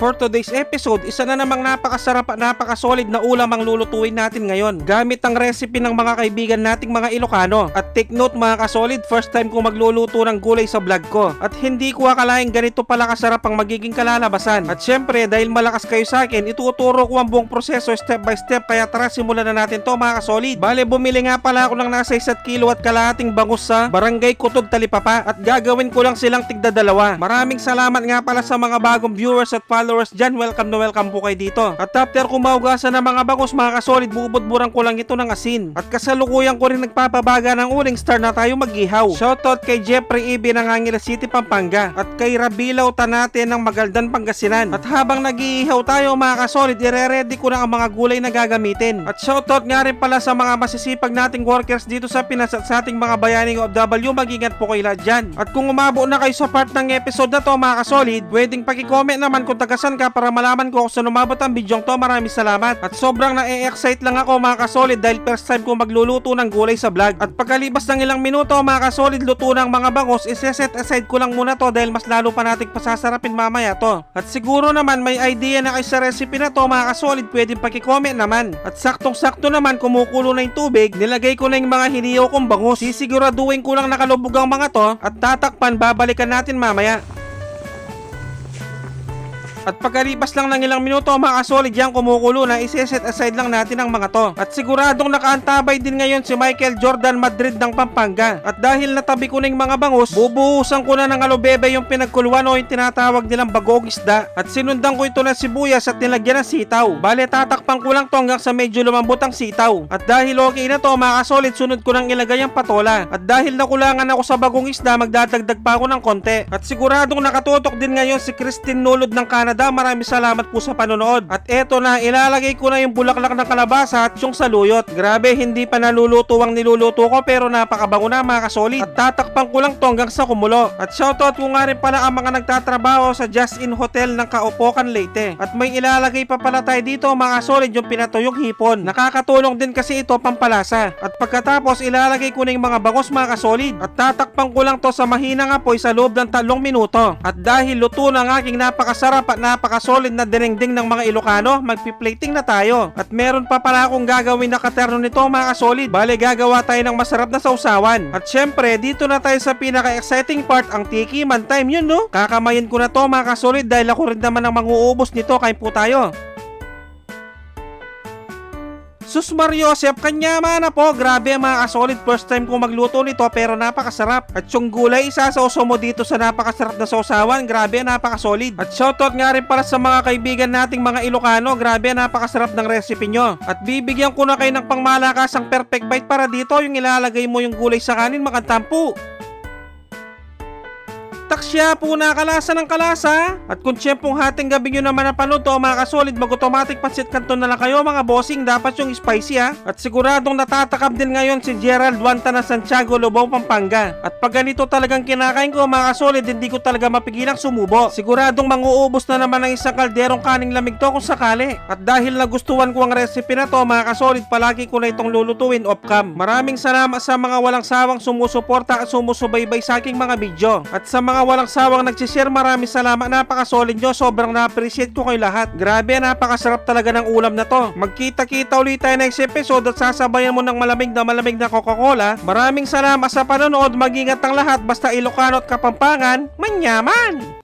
For today's episode, isa na namang napakasarap at napakasolid na ulam ang lulutuin natin ngayon gamit ang recipe ng mga kaibigan nating mga Ilocano. At take note mga kasolid, first time ko magluluto ng gulay sa vlog ko at hindi ko akalaing ganito pala kasarap ang magiging kalalabasan. At syempre dahil malakas kayo sa akin, ituturo ko ang buong proseso step by step, kaya tara simulan na natin to mga kasolid. Bale, bumili nga pala ako ng nasa 1 kilo at kalahating bangus sa Barangay Kutog, Talipapa at gagawin ko lang silang tigda dalawa. Maraming salamat nga pala sa mga bagong viewers at followers dyan. Welcome na welcome po kayo dito. At after ko maugasan ng mga bangus mga kasolid, bubudburan ko lang ito ng asin. At kasalukuyan ko rin nagpapabaga ng uling, star na tayo mag-ihaw. Shoutout kay Jeffrey Ibi ng Angeles City, Pampanga at kay Rabilaw Tanate ng Magaldan, Pangasinan. At habang nag-iihaw tayo mga kasolid, ire-ready ko na ang mga gulay na gagamitin. At shoutout nga rin pala sa mga masisipag nating workers dito sa Pinas at sa ating mga bayaning OFW, mag-ingat po kayo lahat dyan. At kung umabot na kayo sa part ng episode na to mga kasolid, pwedeng paki-comment naman kung tagasan ka para malaman ko kung saan umabot ang bidyong to. Maraming salamat. At sobrang na-excite lang ako mga kasolid dahil first time ko magluluto ng gulay sa vlog. At pagkalibas ng ilang minuto mga kasolid, luto ng mga bangus, iseset aside ko lang muna to dahil mas lalo pa nating pasasarapin mamaya to. At siguro naman may idea na kayo sa recipe na to mga kasolid, pwedeng paki-comment naman. At saktong-sakto naman kumukulo na yung tubig, nilagay ko na yung mga hiniyaw kong bangus. Sisiguraduhin ko lang nakalubog ang mga to at tatakpan, babalikan natin mamaya. At pagkalipas lang ng ilang minuto mga kasolid, yan kumukulo na, iseset aside lang natin ang mga to. At siguradong nakaantabay din ngayon si Michael Jordan Madrid ng Pampanga. At dahil natabi ko na yung mga bangus, bubuhusan ko na ng alobebe yung pinagkuluan o yung tinatawag nilang bagong isda. At sinundan ko ito ng sibuyas at nilagyan ng sitaw. Bale, tatakpan ko lang to hanggang sa medyo lumambot ang sitaw. At dahil okay na to mga kasolid, sunod ko nang ilagay ang patola. At dahil nakulangan ako sa bagong isda, magdadagdag pa ako ng konti. At siguradong nakatutok din ngayon si Christine Nulod ng Canada. Maraming salamat po sa panonood. At eto na, ilalagay ko na yung bulaklak ng kalabasa at yung saluyot. Grabe, hindi pa naluluto ang niluluto ko pero napakabango na mga kasolid. At tatakpan ko lang to hanggang sa kumulo. At shoutout ko nga rin pala ang mga nagtatrabaho sa Just In Hotel ng Kaopocan, Leyte. At may ilalagay pa pala tayo dito mga kasolid, yung pinatuyong hipon. Nakakatulong din kasi ito pampalasa. At pagkatapos ilalagay ko na yung mga bangus mga kasolid. At tatakpan ko lang to sa mahinang apoy sa loob ng 3 minuto. At dahil luto na ang aking napakasarap at napakasolid na dinengding ng mga Ilocano, magpi-plating na tayo. At meron pa pala akong gagawin na katerno nito mga kasolid. Bale, gagawa tayo ng masarap na sausawan. At syempre, dito na tayo sa pinaka-exciting part, ang tiki man time. Yun no? Kakamayin ko na to mga kasolid dahil ako rin naman ang manguubos nito. Kain po tayo. Sus Mariosep, kanya na po. Grabe mga kasolid, first time ko magluto nito pero napakasarap. At yung gulay, isasauso mo dito sa napakasarap na sausawan. Grabe, napakasolid. At shoutout nga rin para sa mga kaibigan nating mga Ilocano. Grabe, napakasarap ng recipe nyo. At bibigyan ko na kayo ng pangmalakasang perfect bite para dito yung ilalagay mo yung gulay sa kanin, makantampu. Taksya po na kalasa ng kalasa. At kung siyempong hating gabi nyo naman napanood to mga kasolid, mag-automatic pansit canton na lang kayo mga bossing. Dapat yung spicy ha. At siguradong natatakam din ngayon si Gerald Wanta na Santiago, Lubao, Pampanga. At pag ganito talagang kinakain ko mga kasolid, hindi ko talaga mapigilang sumubo. Siguradong manguubos na naman ng isang kalderong kaning lamig to kung sakali. At dahil nagustuhan ko ang recipe na to mga kasolid, palagi ko na itong lulutuin off cam. Maraming salamat sa mga walang sawang sumusuporta at sumusubaybay sa aking mga video. At sa mga walang sawang nagsishare, maraming salamat. Napakasolid nyo, sobrang na-appreciate ko kayo lahat. Grabe, napakasarap talaga ng ulam na to. Magkita-kita ulit tayo next episode at sasabayan mo ng malamig na Coca-Cola. Maraming salamat sa panonood. Mag-ingat ang lahat, basta Ilocano at Kapampangan, manyaman!